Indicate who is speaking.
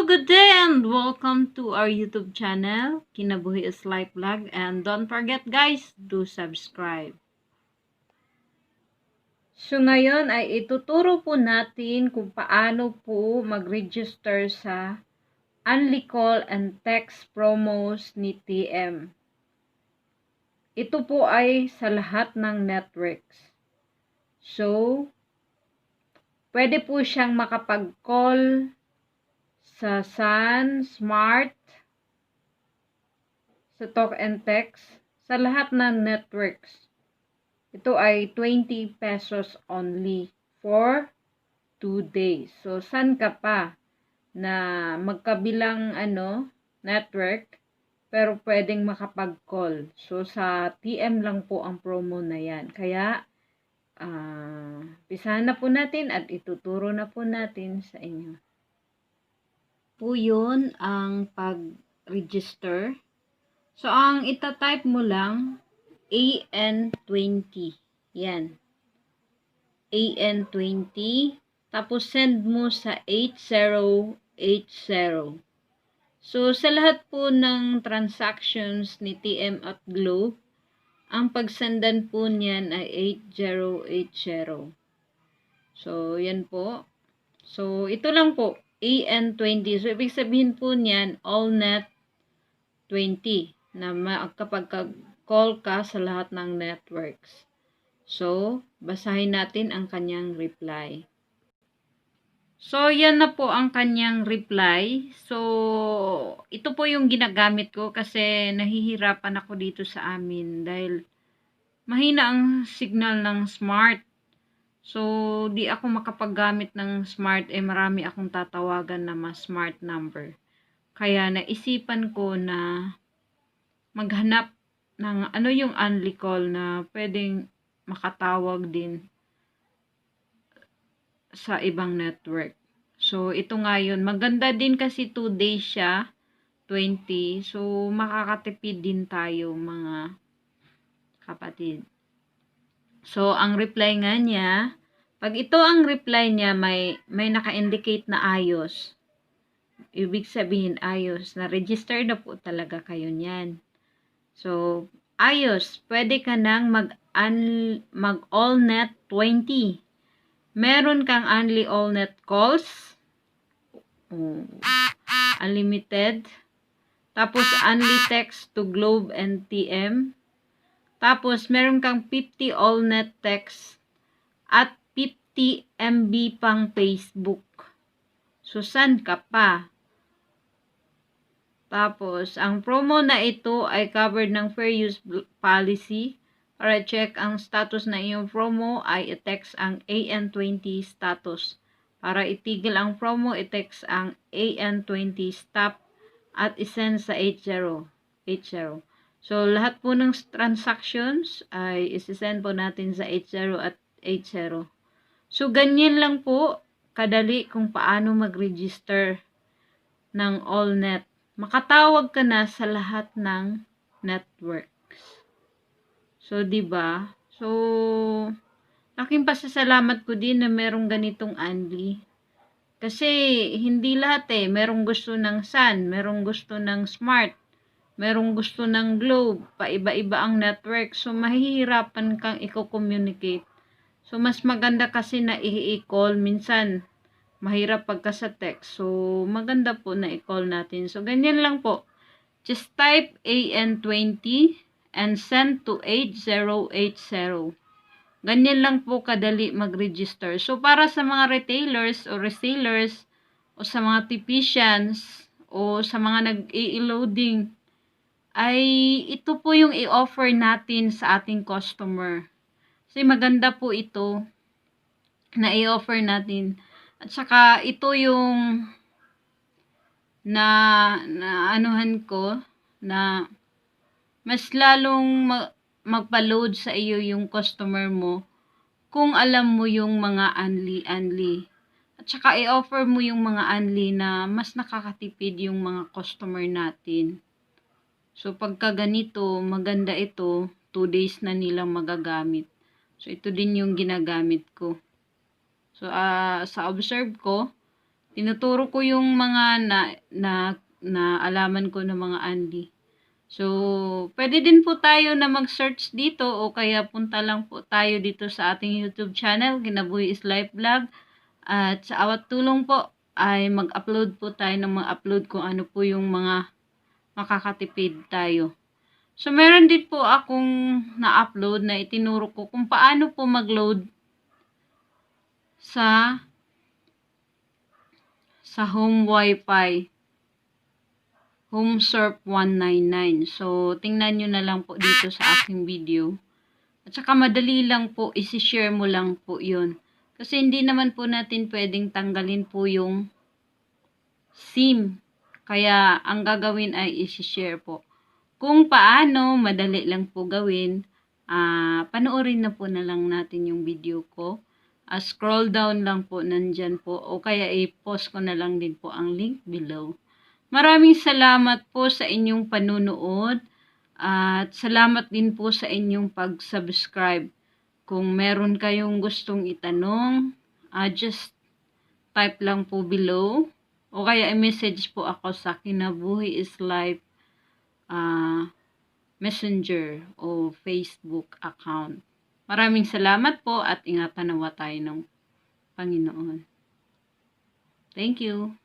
Speaker 1: good day and welcome to our YouTube channel, Kinabuhi is Life Vlog, and don't forget guys, do subscribe. So ngayon ay ituturo po natin kung paano po mag-register sa Unli call and text promos ni TM. Ito po ay sa lahat ng networks. So, pwede po siyang makapag-call sa Sun, Smart, sa Talk and Text, sa lahat ng networks. Ito ay 20 pesos only for 2 days. So, saan ka pa na magkabilang network, pero pwedeng makapag-call. So, sa TM lang po ang promo na yan. Kaya, pisahan na po natin at ituturo na po natin sa inyo. Po yun ang pag-register. So, ang itatype mo lang, AN20. Yan. AN20. Tapos, send mo sa 8080. So, sa lahat po ng transactions ni TM at Globe, ang pagsendan po niyan ay 8080. So, yan po. So, ito lang po. AN20. So, ibig sabihin po niyan, Allnet 20 na kapag call ka sa lahat ng networks. So, basahin natin ang kanyang reply. So, yan na po ang kanyang reply. So, ito po yung ginagamit ko kasi nahihirapan ako dito sa amin dahil mahina ang signal ng Smart. So, di ako makapaggamit ng Smart, marami akong tatawagan na mas Smart number. Kaya naisipan ko na maghanap ng yung Unli call na pwedeng makatawag din sa ibang network. So, ito nga yun. Maganda din kasi 2 days siya, 20. So, makakatipid din tayo mga kapatid. So, ang reply nga niya, pag ito ang reply niya, may naka-indicate na ayos. Ibig sabihin ayos. Na-register na po talaga kayo niyan. So, ayos. Pwede ka nang mag-Allnet 20. Meron kang Unli Allnet calls. Unlimited. Tapos, Unli text to Globe and TM. Tapos, meron kang 50 Allnet text at 50 MB pang Facebook. So, saan ka pa? Tapos, ang promo na ito ay covered ng Fair Use Policy. Para check ang status na iyong promo ay i-text ang AN20 status. Para itigil ang promo, i-text ang AN20 stop at isend sa 8080. So, lahat po ng transactions ay isi-send po natin sa 80 at 80. So, ganyan lang po kadali kung paano mag-register ng Allnet. Makatawag ka na sa lahat ng networks. So, 'di ba? So, laking pasasalamat ko din na merong ganitong Unli. Kasi hindi lahat merong gusto ng Sun, merong gusto ng Smart, merong gusto ng Globe, paiba-iba ang network. So, mahihirapan kang i-communicate. So, mas maganda kasi na i-call. Minsan, mahirap pagka sa text. So, maganda po na i-call natin. So, ganyan lang po. Just type AN20 and send to 8080. Ganyan lang po kadali mag-register. So, para sa mga retailers o resellers o sa mga tipicians o sa mga nag-i-loading, ay ito po yung i-offer natin sa ating customer. Kasi maganda po ito na i-offer natin. At saka ito yung na anuhan ko na mas lalong magpa-load sa iyo yung customer mo kung alam mo yung mga unli. At saka i-offer mo yung mga unli na mas nakakatipid yung mga customer natin. So pagka ganito, maganda ito, 2 days na nilang magagamit. So ito din yung ginagamit ko. So sa observe ko, tinuturo ko yung mga na alaman ko ng mga Unli. So, pwede din po tayo na mag-search dito o kaya punta lang po tayo dito sa ating YouTube channel, Kinabuhi is Life Vlog. At sa awat tulong po ay mag-upload po tayo ng mga upload kung ano po yung mga makakatipid tayo. So, meron din po akong na-upload na itinuro ko kung paano po mag-load sa home wifi. HomeSurf 199. So, tingnan nyo na lang po dito sa aking video. At saka madali lang po, isi-share mo lang po yun. Kasi hindi naman po natin pwedeng tanggalin po yung SIM. Kaya, ang gagawin ay isi-share po. Kung paano, madali lang po gawin. Panoorin na po na lang natin yung video ko. Scroll down lang po, nandyan po. O kaya i-post ko na lang din po ang link below. Maraming salamat po sa inyong panunood at salamat din po sa inyong pag-subscribe. Kung meron kayong gustong itanong, just type lang po below o kaya i-message po ako sa Kinabuhi is Life Messenger o Facebook account. Maraming salamat po at ingatan nawa tayo ng Panginoon. Thank you.